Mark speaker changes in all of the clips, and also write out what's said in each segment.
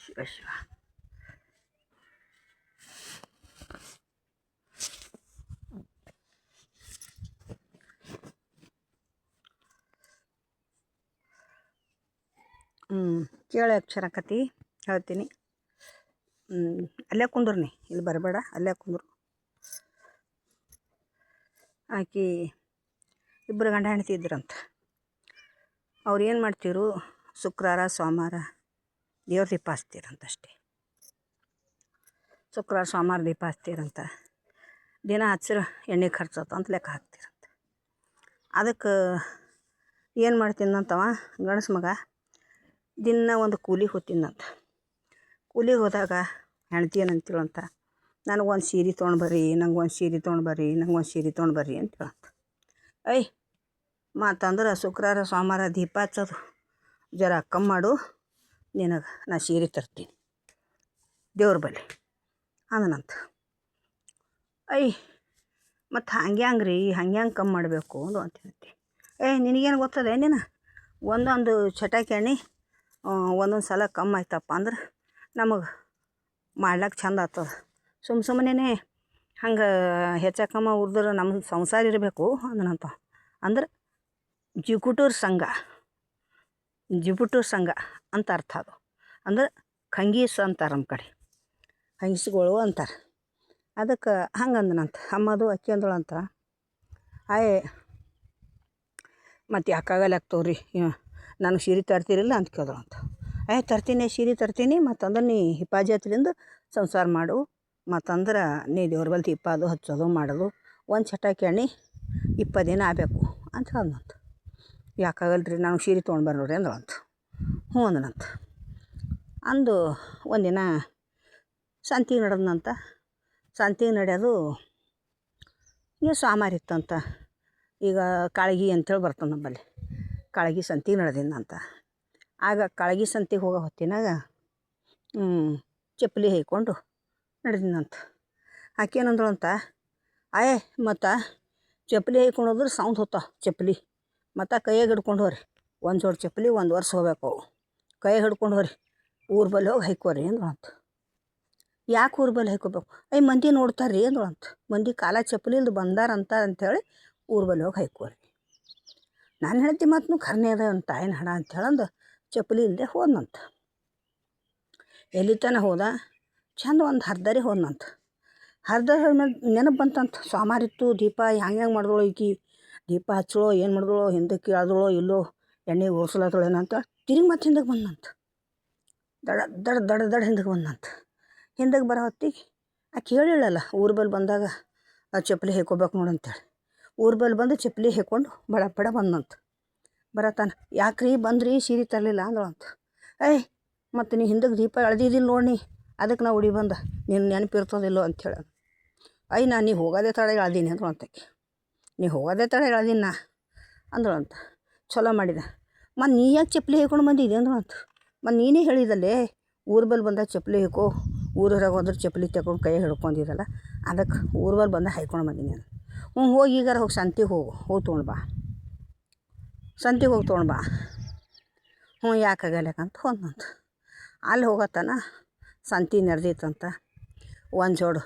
Speaker 1: ಶಿವ ಶಿವ. ಕೇಳಿ ಅಕ್ಷರ ಕತಿ ಹೇಳ್ತೀನಿ. ಅಲ್ಲೇ ಕುಂದ್ರಿ, ಇಲ್ಲಿ ಬರಬೇಡ, ಅಲ್ಲೇ ಕುಂದ್ರು. ಆಕಿ ಇಬ್ಬರು ಗಂಡ ಹೆಂಡತಿ ಇದ್ರಂತ. ಅವ್ರು ಏನು ಮಾಡ್ತಿರು, ಶುಕ್ರವಾರ ಸೋಮವಾರ ದೇವ್ರ ದೀಪ ಹಚ್ತೀರಂತಷ್ಟೇ. ಶುಕ್ರವಾರ ಸೋಮವಾರ ದೀಪ ಹಚ್ತೀರಂತ. ದಿನ ಹಚ್ಚಿರ ಎಣ್ಣೆ ಖರ್ಚತ್ತು ಅಂತ ಲೆಕ್ಕ ಹಾಕ್ತಿರಂತ. ಅದಕ್ಕೆ ಏನು ಮಾಡ್ತೀನಂತವ ಗಣಸ ಮಗ, ದಿನ ಒಂದು ಕೂಲಿಗೆ ಹೋಗ್ತೀನಂತ. ಕೂಲಿಗೆ ಹೋದಾಗ ಹೆಂಡ್ತಿ ಏನಂತೀಳಂತ, ನನಗೊಂದು ಸೀರೆ ತೊಗೊಂಡ್ಬರ್ರಿ, ನಂಗೊಂದು ಸೀರೆ ತೊಗೊಂಡ್ಬರ್ರಿ, ನಂಗೊಂದು ಸೀರೆ ತೊಗೊಂಡ್ಬರ್ರಿ ಅಂತೇಳಂತ. ಮಾತಂದ್ರೆ ಶುಕ್ರವಾರ ಸೋಮವಾರ ದೀಪ ಹಚ್ಚೋದು ಜರ ಕಮ್ಮಿ ಮಾಡು, ನಿನಗೆ ನಾ ಸೀರೆ ತರ್ತೀನಿ ದೇವ್ರ ಬಳಿ ಅಂದನಂತ. ಮತ್ತು ಹಂಗೆ ರೀ, ಹಂಗೆ ಕಮ್ಮಿ ಮಾಡಬೇಕು ಅಂತೀನಿ. ನಿನಗೇನು ಗೊತ್ತದೆ ನೀನು, ಒಂದೊಂದು ಚಟಾಕಿ ಎಣ್ಣೆ ಒಂದೊಂದು ಸಲ ಕಮ್ಮಿ ಆಯ್ತಪ್ಪ ಅಂದ್ರೆ ನಮಗೆ ಮಾಡ್ಲಿಕ್ಕೆ ಚಂದ ಆಗ್ತದೆ. ಸುಮ್ಮನೆ ಹಂಗೆ ಹೆಚ್ಚ ಕಮ್ಮ ಉರಿದ್ರೆ ನಮ್ಮ ಸಂಸಾರ ಇರಬೇಕು ಅಂದನಂತ. ಅಂದ್ರೆ ಜಿಗುಟೂರು ಸಂಘ ಅಂತ ಅರ್ಥ ಅದು. ಅಂದ್ರೆ ಖಂಗೀಸ್ ಅಂತಾರೆ ನಮ್ಮ ಕಡೆ, ಹಂಗಸ್ಗಳು ಅಂತಾರೆ. ಅದಕ್ಕೆ ಹಂಗೆ ಅಂದನಂತ. ಅಮ್ಮದು ಅಕ್ಕಿ ಅಂದಳಂತ, ಮತ್ತು ಯಾಕಾಗಲ್ಲ ಆಗ್ತವ್ರಿ, ನನಗೆ ಸೀರೆ ತರ್ತೀರಿಲ್ಲ ಅಂತ ಕೇಳಿದಳಂತ. ತರ್ತೀನಿ ಸೀರೆ ತರ್ತೀನಿ, ಮತ್ತಂದ್ರೆ ನೀ ಹಿಪಾಜತ್ಲಿಂದ ಸಂಸಾರ ಮಾಡು, ಮತ್ತಂದ್ರೆ ನೀ ದೇವ್ರ ಬಳಿ ದೀಪ ಅದು ಹಚ್ಚೋದು ಮಾಡೋದು, ಒಂದು ಚಟಾಕಿ ಎಣ್ಣೆ 20 ದಿನ ಆಗಬೇಕು ಅಂತ ಹೇಳ್ದಂತ. ಯಾಕಾಗಲ್ರಿ, ನಾನು ಸೀರೆ ತೊಗೊಂಡ್ಬರ್ರಿ ನೋಡ್ರಿ ಅಂದಳಂತ. ಹ್ಞೂ ಅಂದನಂತ. ಅಂದು ಒಂದಿನ ಸಂತಿಗೆ ನಡೆದಂತ. ಸಂತಿಗೆ ನಡೆಯೋದು ಈಗ ಸೋಮವಾರ ಇತ್ತಂತ. ಈಗ ಕಾಳ್ಗಿ ಅಂಥೇಳಿ ಬರ್ತದೆ ನಮ್ಮಲ್ಲಿ. ಕಾಳ್ಗಿ ಸಂತಿಗೆ ನಡೆದಿಂದಂತ. ಆಗ ಕಾಳ್ಗಿ ಸಂತಿಗೆ ಹೋಗೋ ಹೊತ್ತಿನಾಗ ಚಪ್ಪಲಿ ಹಾಕ್ಕೊಂಡು ನಡೆದಿನಂತ. ಆಕೆ ಏನಂದಳಂತ, ಮತ್ತು ಚಪ್ಪಲಿ ಹಾಕ್ಕೊಂಡು ಹೋದ್ರೆ ಸೌಂಡ್ ಹೋಗ್ತಾವ ಚಪ್ಪಲಿ, ಮತ್ತು ಕೈಯಾಗ ಹಿಡ್ಕೊಂಡು ಹೋಗ್ರಿ, ಒಂದು ಜೋಡಿ ಚಪ್ಪಲಿ 1 ವರ್ಷ ಹೋಗ್ಬೇಕು ಅವು, ಕೈಯಾಗ ಹಿಡ್ಕೊಂಡು ಹೋಗ್ರಿ, ಊರ ಬಳಿ ಹೋಗಿ ಹಾಕ್ಕೋರಿ ಅಂದಳಂತ. ಯಾಕೆ ಊರ ಬಳಿ ಹಾಕ್ಕೋಬೇಕು, ಮಂದಿ ನೋಡ್ತಾರೆ ರೀ ಅಂದಳಂತ. ಮಂದಿ ಕಾಲ ಚಪ್ಪಲಿ ಇಲ್ದು ಬಂದಾರಂತ ಅಂಥೇಳಿ ಊರ ಬಳಿ ಹೋಗಿ ಹಾಕ್ಕೋರಿ. ನಾನು ಹೇಳ್ತಿ ಮತ್ತು ಖರ್ನೆ ಅದ ಒಂದು ತಾಯಿನ ಹಣ ಅಂಥೇಳಂದು ಚಪ್ಪಲಿ ಇಲ್ಲದೆ ಹೋದ್ನಂತ. ಎಲ್ಲಿ ತನಕ ಹೋದ, ಚಂದ ಒಂದು ಹರ್ದಾರಿ ಹೋದ್ನಂತ. ಹರ್ದಾರಿ ಹೋದ್ಮೇಲೆ ನೆನಪು ಬಂತಂತ, ಸೋಮವಾರ ಇತ್ತು, ದೀಪ ಹೆಂಗೆ ಮಾಡಿದಳು ಈಕಿ, ದೀಪ ಹಚ್ಚಳೋ ಏನು ಮಾಡಿದಳೋ, ಹಿಂದಕ್ಕೆ ಇಳ್ದಳೋ ಇಲ್ಲೋ, ಎಣ್ಣೆ ಓಡಿಸ್ಲತ್ತಳೋ ಏನಂತ ತಿರುಗಿ ಮತ್ತೆ ಹಿಂದಕ್ಕೆ ಬಂದಂತ. ದಡ ಹಿಂದಕ್ಕೆ ಬಂದಂತ. ಹಿಂದಕ್ಕೆ ಬರೋ ಹೊತ್ತಿಗೆ ಆಕೆ ಹೇಳಿಳಲ್ಲ ಊರ ಬಳಿ ಬಂದಾಗ ಆ ಚಪ್ಪಲಿ ಹಾಕ್ಕೋಬೇಕು ನೋಡಂತೇಳಿ. ಊರ ಬಳಿ ಬಂದು ಚಪ್ಪಲಿ ಹಾಕ್ಕೊಂಡು ಬಡ ಬಂದಂತ. ಬರತಾನ, ಯಾಕ್ರಿ ಬಂದ್ರಿ ಸೀರೆ ತರಲಿಲ್ಲ ಅಂದಳಂತ. ಮತ್ತು ನೀ ಹಿಂದಕ್ಕೆ ದೀಪ ಎಳ್ದಿದ್ದಿಲ್ಲ ನೋಡಿ, ಅದಕ್ಕೆ ನಾ ಉಡಿ ಬಂದ, ನಿನ್ನ ನೆನಪಿರ್ತದಿಲ್ಲೋ ಅಂಥೇಳಿ. ನಾನು ನೀ ಹೋಗೋದೇ ತಡ ಎಳ್ದೀನಿ ಅಂದಳಂತಕ್ಕೆ. ನೀ ಹೋಗೋದೇ ತಡ ಎಳ್ದೀನಿ ನಾ ಅಂದಳಂತ. ಚಲೋ ಮಾಡಿದ. ಮತ್ತು ನೀ ಯಾಕೆ ಚಪ್ಪಲಿ ಹಾಕ್ಕೊಂಡು ಬಂದಿದ್ದೆ ಅಂದಳಂತ. ಮತ್ತು ನೀನೇ ಹೇಳಿದಲ್ಲೇ ಊರ ಬಳಿ ಬಂದಾಗ ಚಪ್ಪಲಿ ಹಾಕೋ, ಊರಾಗ ಹೋದ್ರೆ ಚಪ್ಪಲಿ ತಗೊಂಡು ಕೈ ಹಿಡ್ಕೊಂಡಿದ್ದಲ್ಲ, ಅದಕ್ಕೆ ಊರ ಬಳಿ ಬಂದಾಗ ಹಾಕ್ಕೊಂಡು ಬಂದೀನಿ ನಾನು. ಹೋಗಿ ಈಗಾರ ಹೋಗಿ ಸಂತಿಗೆ ಹೋಗಿ ತೊಗೊಂಡು ಬಾ, ಸಂತಿಗೆ ಹೋಗಿ ತೊಗೊಂಡು ಬಾ. ಯಾಕಾಗಲ್ಲಕಂತ ಹೋದ್ನಂತ. ಅಲ್ಲಿ ಹೋಗತ್ತಾನ ಸಂತಿ ನಡೆದಿತ್ತಂತ. ಒಂದು ಜೋಡು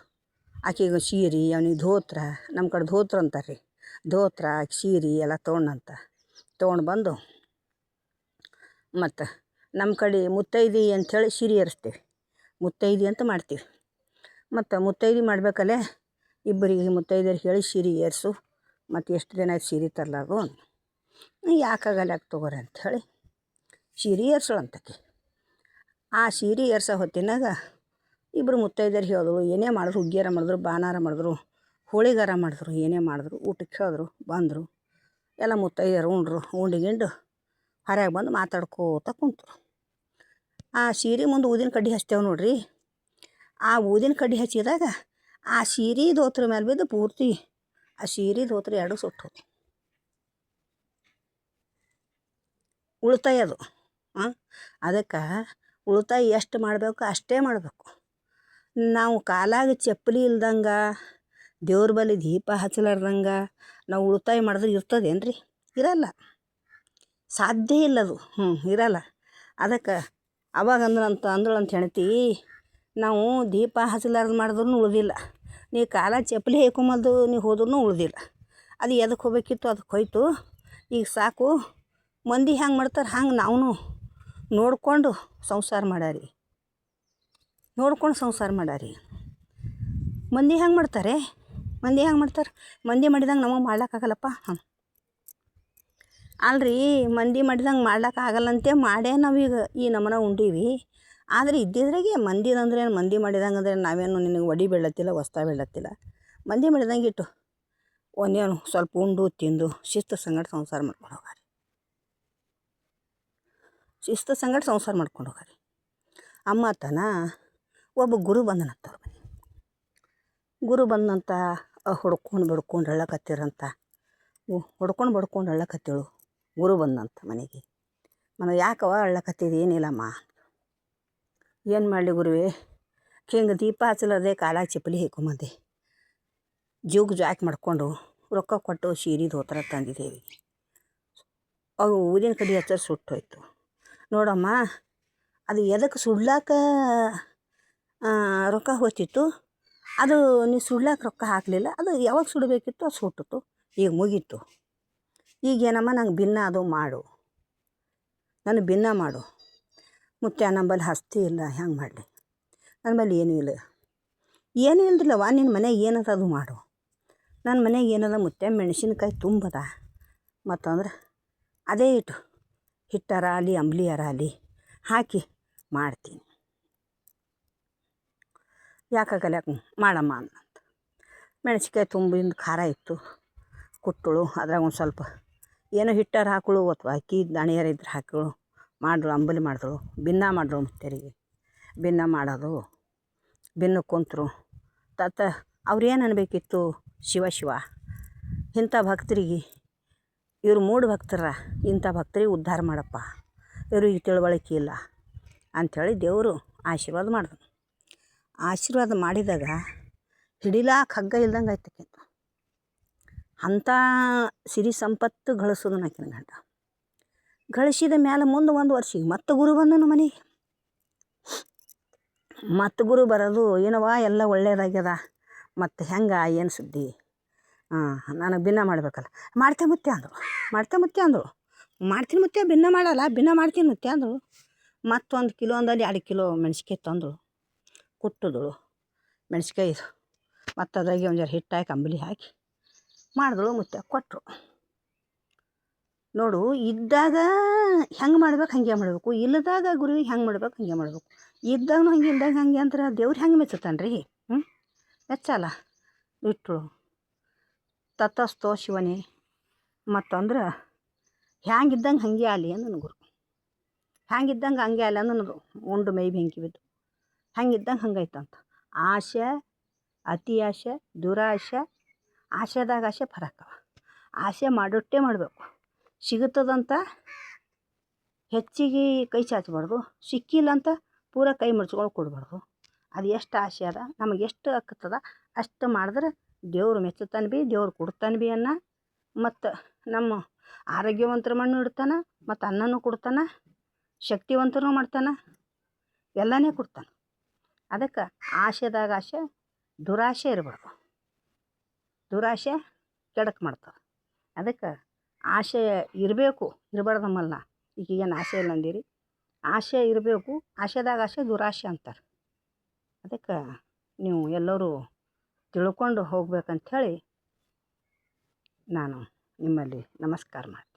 Speaker 1: ಆಕೆಗೆ ಸೀರೆ, ಅವನಿಗೆ ಧೋತ್ರ, ನಮ್ಮ ಕಡೆ ಧೋತ್ರ ಅಂತಾರೆ ರೀ, ಧೋತ್ರ ಸೀರೆ ಎಲ್ಲ ತೊಗೊಂಡಂತ. ತೊಗೊಂಡು ಬಂದು ಮತ್ತು ನಮ್ಮ ಕಡೆ ಮುತ್ತೈದೆ ಅಂಥೇಳಿ ಸೀರೆ ಏರಿಸ್ತೀವಿ, ಮುತ್ತೈದೆ ಅಂತ ಮಾಡ್ತೀವಿ. ಮತ್ತು ಮುತ್ತೈದೆ ಮಾಡಬೇಕಲ್ಲೇ, ಇಬ್ಬರಿಗೆ ಮುತ್ತೈದೆಯರಿಗೆ ಹೇಳಿ ಸೀರೆ ಏರಿಸು, ಮತ್ತು ಎಷ್ಟು ದಿನ ಆಯ್ತು ಸೀರೆ ತರಲಾಗು, ಯಾಕಾಗಲ್ಲ ತೊಗೋರಿ ಅಂಥೇಳಿ ಸೀರೆ ಏರ್ಸೋಳಂತಕ್ಕೆ. ಆ ಸೀರೆ ಏರ್ಸೋ ಹೊತ್ತಿನಾಗ ಇಬ್ಬರು ಮುತ್ತೈದೆಯರು ಹೇಳಿದ್ರು, ಏನೇ ಮಾಡಿದ್ರು, ಹುಗ್ಗಿಯಾರ ಮಾಡಿದ್ರು, ಬಾನಾರ ಮಾಡಿದ್ರು, ಹೋಳಿಗಾರ ಮಾಡಿದ್ರು, ಏನೇ ಮಾಡಿದ್ರು, ಊಟಕ್ಕೆ ಹೇಳಿದ್ರು, ಬಂದರು. ಎಲ್ಲ ಮುತ್ತೈದೆಯರು ಉಂಡ್ರು. ಉಂಡು ಹೊರಗೆ ಬಂದು ಮಾತಾಡ್ಕೋತ ಕುಂತರು. ಆ ಸೀರೆ ಮುಂದೆ ಊದಿನ ಕಡ್ಡಿ ಹಚ್ತೇವೆ ನೋಡ್ರಿ, ಆ ಊದಿನ ಕಡ್ಡಿ ಹಚ್ಚಿದಾಗ ಆ ಸೀರೆ ಧೋತ್ರ ಮೇಲೆ ಬಿದ್ದು ಪೂರ್ತಿ ಆ ಸೀರೆ ಧೋತ್ರ 2 ಸುಟ್ಟು ಉಳ್ತಾಯ ಅದು. ಅದಕ್ಕೆ ಉಳಿತಾಯ ಎಷ್ಟು ಮಾಡಬೇಕು ಅಷ್ಟೇ ಮಾಡಬೇಕು. ನಾವು ಕಾಲಾಗ ಚಪ್ಪಲಿ ಇಲ್ದಂಗೆ ದೇವ್ರ ಬಳಿ ದೀಪ ಹಚ್ಚಲಾರ್ದಂಗೆ ನಾವು ಉಳಿತಾಯ ಮಾಡಿದ್ರೆ ಇರ್ತದೇನು ರೀ? ಇರಲ್ಲ, ಸಾಧ್ಯ ಇಲ್ಲದು. ಇರಲ್ಲ. ಅದಕ್ಕೆ ಅವಾಗ ಅಂದ್ರಂತ ಹೆಂಡ್ತಿ, ನಾವು ದೀಪ ಹಚ್ಚಲಾರ್ದು ಮಾಡಿದ್ರೂ ಉಳ್ದಿಲ್ಲ, ನೀ ಕಾಲ ಚಪ್ಪಲಿ ಹೇಕೊಂಬಲ್ದು ನೀವು ಹೋದ್ರೂ ಉಳ್ದಿಲ್ಲ. ಅದು ಎದಕ್ಕೆ ಹೋಗ್ಬೇಕಿತ್ತು ಅದಕ್ಕೆ ಹೋಯ್ತು, ಈಗ ಸಾಕು. ಮಂದಿ ಹೆಂಗೆ ಮಾಡ್ತಾರೆ ಹಂಗೆ ನಾವು ನೋಡಿಕೊಂಡು ಸಂಸಾರ ಮಾಡಾರಿ, ನೋಡ್ಕೊಂಡು ಸಂಸಾರ ಮಾಡಾರಿ. ಮಂದಿ ಹೆಂಗೆ ಮಾಡ್ತಾರೆ? ಮಂದಿ ಮಾಡಿದಂಗೆ ನಮಗೆ ಮಾಡ್ಲಿಕ್ಕಾಗಲ್ಲಪ್ಪ. ಅಲ್ರಿ, ಮಂದಿ ಮಾಡಿದಂಗೆ ಮಾಡ್ಲಿಕ್ಕಾಗಲ್ಲಂತೆ ಮಾಡೇ ನಾವೀಗ ಈ ನಮನ ಉಂಡೀವಿ. ಆದರೆ ಇದ್ದಿದ್ರಾಗೆ ಮಂದಿದಂದ್ರೆ ಮಂದಿ ಮಾಡಿದಂಗೆ ಅಂದರೆ ನಾವೇನು ನಿನಗೆ ಒಡಿ ಬೀಳತ್ತಿಲ್ಲ, ಹೊಸ್ತಾ ಬೀಳತ್ತಿಲ್ಲ. ಮಂದಿ ಮಾಡಿದಂಗೆ ಇಟ್ಟು ಒಂದೇನು ಸ್ವಲ್ಪ ಉಂಡು ತಿಂದು ಶಿಸ್ತು ಸಂಗಡ ಸಂಸಾರ ಮಾಡ್ಕೊಂಡು ಹೋಗಾರಿ, ಶಿಸ್ತು ಸಂಗಡ ಸಂಸಾರ ಮಾಡ್ಕೊಂಡು ಹೋಗಾರಿ. ಅಮ್ಮತನ ಒಬ್ಬ ಗುರು ಬಂದನಂತವ್ರ ಮನೆ. ಗುರು ಬಂದಂತ ಹೊಡ್ಕೊಂಡು ಬಡ್ಕೊಂಡು ಹೇಳಕತ್ತಿರಂತ. ಹೊಡ್ಕೊಂಡು ಬಡ್ಕೊಂಡು ಹೇಳಕತ್ತೇಳು. ಗುರು ಬಂದಂತ ಮನೆಗೆ. ಯಾಕವ ಅಳ್ಳಕತ್ತಿದ್ದು? ಏನಿಲ್ಲಮ್ಮ. ಏನು ಮಾಡಲಿ ಗುರುವೇ, ಹಿಂಗೆ ದೀಪ ಹಚ್ಚಲದೆ ಕಾಲಾಗ ಚಪ್ಪಲಿ ಹೇಕೊಂಬಂದೆ, ಜೀವಕ್ಕೆ ಜಾಕ್ ಮಾಡಿಕೊಂಡು ರೊಕ್ಕ ಕೊಟ್ಟು ಸೀರೆ ಧೋತ್ರ ತಂದಿದ್ದೇವೆ. ಅವು ಊದಿನ ಕಡೆ ಹಚ್ಚರ್ ಸುಟ್ಟೋಯ್ತು. ನೋಡಮ್ಮ, ಅದು ಎದಕ್ಕೆ ಸುಡ್ಲಾಕ ರೊಕ್ಕ ಹೋಗ್ತಿತ್ತು, ಅದು ನೀ ಸುಡ್ಲಾಕ ರೊಕ್ಕ ಹಾಕಲಿಲ್ಲ. ಅದು ಯಾವಾಗ ಸುಡಬೇಕಿತ್ತು ಅದು ಸುಟ್ಟಿತು, ಈಗ ಮುಗೀತು. ಈಗೇನಮ್ಮ ನಂಗೆ ಭಿನ್ನ ಅದು ಮಾಡು, ನನಗೆ ಭಿನ್ನ ಮಾಡು. ಮುತ್ಯ ನಂಬಲ್ಲಿ ಹಸ್ತಿ ಇಲ್ಲ, ಹೆಂಗೆ ಮಾಡಲಿ? ನನ್ನ ಬಳಿ ಏನೂ ಇಲ್ಲ. ಏನೂ ಇಲ್ದಿಲ್ಲವ, ನಿನ್ನ ಮನೆಗೆ ಏನದ ಅದು ಮಾಡು. ನನ್ನ ಮನೆಗೆ ಏನದ ಮುತ್ಯ, ಮೆಣಸಿನ್ಕಾಯಿ ತುಂಬದ. ಮತ್ತಂದ್ರೆ ಅದೇ ಇಟ್ಟು ಹಿಟ್ಟರ ಅಲ್ಲಿ ಅಂಬ್ಲಿಯರ ಅಲ್ಲಿ ಹಾಕಿ ಮಾಡ್ತೀನಿ. ಯಾಕಾಗಲ್ಲ, ಯಾಕೆ ಮಾಡಮ್ಮ ಅಂತ. ಮೆಣಸಿನ್ಕಾಯಿ ತುಂಬಿಂದ ಖಾರ ಇತ್ತು, ಕುಟ್ಟಳು. ಅದ್ರಾಗ ಒಂದು ಸ್ವಲ್ಪ ಏನೋ ಹಿಟ್ಟಾರ ಹಾಕಳು ಅಥವಾ ಅಕ್ಕಿ ದಣಿಯರ ಇದ್ರೆ ಹಾಕಳು. ಮಾಡಿದ್ರು, ಅಂಬಲಿ ಮಾಡಿದ್ರು, ಭಿನ್ನ ಮಾಡಿದ್ರು. ಮುತ್ಯರಿಗೆ ಭಿನ್ನ ಮಾಡೋದು, ಭಿನ್ನ ಕುಂತರು. ಅವ್ರು ಏನು ಅನ್ಬೇಕಿತ್ತು? ಶಿವ ಶಿವ, ಇಂಥ ಭಕ್ತರಿಗೆ, ಇವ್ರು ಮೂಢ ಭಕ್ತರ, ಇಂಥ ಭಕ್ತರಿಗೆ ಉದ್ಧಾರ ಮಾಡಪ್ಪ, ಇವ್ರಿಗೆ ತಿಳುವಳಿಕೆ ಇಲ್ಲ ಅಂಥೇಳಿ ದೇವರು ಆಶೀರ್ವಾದ ಮಾಡಿದ್ರು. ಆಶೀರ್ವಾದ ಮಾಡಿದಾಗ ಹಿಡಿಲಾಕ ಹಗ್ಗ ಇಲ್ದಂಗೆ ಆಯ್ತಕ್ಕಿಂತ ಅಂಥ ಸಿರಿ ಸಂಪತ್ತು ಗಳಿಸೋದು ನಾಕಿನ ಗಂಡ. ಗಳಿಸಿದ ಮೇಲೆ ಮುಂದೆ ಒಂದು ವರ್ಷಿಗೆ ಮತ್ತೆ ಗುರು ಬಂದನು ಮನೆಗೆ. ಮತ್ತು ಗುರು ಬರೋದು, ಏನವ ಎಲ್ಲ ಒಳ್ಳೇದಾಗ್ಯದ, ಮತ್ತು ಹೆಂಗೆ ಏನು ಸುದ್ದಿ? ನನಗೆ ಭಿನ್ನ ಮಾಡಬೇಕಲ್ಲ. ಮಾಡ್ತೇ ಮುತ್ಯ ಅಂದಳು. ಮಾಡ್ತೀನಿ ಮುತ್ಯ, ಭಿನ್ನ ಮಾಡಲ್ಲ, ಭಿನ್ನ ಮಾಡ್ತೀನಿ ಮುತ್ಯ ಅಂದಳು. ಮತ್ತೊಂದು ಕಿಲೋ ಅಂದಲ್ಲಿ 2 ಕಿಲೋ ಮೆಣಸಿನ್ಕಾಯಿ ತಂದಳು, ಕುಟ್ಟಿದಳು ಮೆಣಸಿನ್ಕಾಯಿ. ಮತ್ತು ಅದ್ರಾಗೆ ಒಂದು ಜರ ಹಿಟ್ಟು ಹಾಕಿ ಅಂಬಲಿ ಹಾಕಿ ಮಾಡಿದಳು. ಮುತ್ಯ ಕೊಟ್ಟರು. ನೋಡು, ಇದ್ದಾಗ ಹೆಂಗೆ ಮಾಡ್ಬೇಕು ಹಂಗೆ ಮಾಡಬೇಕು, ಇಲ್ಲದಾಗ ಗುರುವಿಗೆ ಹೆಂಗೆ ಮಾಡ್ಬೇಕು ಹಂಗೆ ಮಾಡಬೇಕು. ಇದ್ದಾಗೂ ಹಂಗೆ, ಇಲ್ದಾಗ ಹಂಗೆ ಅಂದ್ರೆ ದೇವ್ರು ಹೆಂಗೆ ಮೆಚ್ಚತಾನೆ ರೀ? ಮೆಚ್ಚಲ್ಲ. ಇಟ್ಟಳು. ತತ್ತಸ್ತೋ ಶಿವನೇ. ಮತ್ತಂದ್ರೆ ಹ್ಯಾಂಗಿದ್ದಂಗೆ ಹಾಗೆ ಆಗಲಿ ಅಂದನು ಗುರು. ಹ್ಯಾಂಗಿದ್ದಂಗೆ ಹಂಗೆ ಆಗಲಿ ಅಂದನು. ಉಂಡು ಮೈ ಬೆಂಕಿ ಬಿದ್ದು ಹಂಗಿದ್ದಂಗೆ ಹಂಗಾಯ್ತಂತ. ಆಸೆ, ಅತಿ ಆಸೆ, ದುರಾಸೆ, ಆಸೆದಾಗ ಆಸೆ ಫರಕ್ಕವ. ಆಸೆ ಮಾಡೋಷ್ಟೇ ಮಾಡಬೇಕು. ಸಿಗುತ್ತದಂತ ಹೆಚ್ಚಿಗೆ ಕೈ ಚಾಚಬಾರ್ದು, ಸಿಕ್ಕಿಲ್ಲ ಅಂತ ಪೂರ ಕೈ ಮುಚ್ಕೊಂಡು ಕೊಡಬಾರ್ದು. ಅದು ಎಷ್ಟು ಆಸೆ ಅದ, ನಮಗೆ ಎಷ್ಟು ಆಕತ್ತದ ಅಷ್ಟು ಮಾಡಿದ್ರೆ ದೇವ್ರು ಮೆಚ್ಚುತ್ತಾನೆ ಬಿ, ದೇವ್ರು ಕೊಡ್ತಾನೆ ಬಿ ಅನ್ನ. ಮತ್ತು ನಮ್ಮ ಆರೋಗ್ಯವಂತರ ಮಣ್ಣು ಇಡ್ತಾನೆ, ಮತ್ತು ಅನ್ನನೂ ಕೊಡ್ತಾನೆ, ಶಕ್ತಿವಂತನೂ ಮಾಡ್ತಾನೆ, ಎಲ್ಲನೇ ಕೊಡ್ತಾನೆ. ಅದಕ್ಕೆ ಆಸೆದಾಗ ಆಸೆ, ದುರಾಸೆ ಇರಬಾರ್ದು. ದುರಾಸೆ ಕೆಡಕ್ಕೆ ಮಾಡ್ತದೆ. ಅದಕ್ಕೆ ಆಸೆ ಇರಬೇಕು, ಇರಬಾರ್ದಮ್ಮಲ್ಲ. ಈಗೇನು ಆಸೆ ಇಲ್ಲ ಅಂದಿರಿ, ಆಸೆ ಇರಬೇಕು. ಆಸೆದಾಗ ಆಸೆ, ದುರಾಸೆ ಅಂತಾರೆ. ಅದಕ್ಕೆ ನೀವು ಎಲ್ಲರೂ ತಿಳ್ಕೊಂಡು ಹೋಗ್ಬೇಕಂಥೇಳಿ ನಾನು ನಿಮ್ಮಲ್ಲಿ ನಮಸ್ಕಾರ ಮಾಡಿ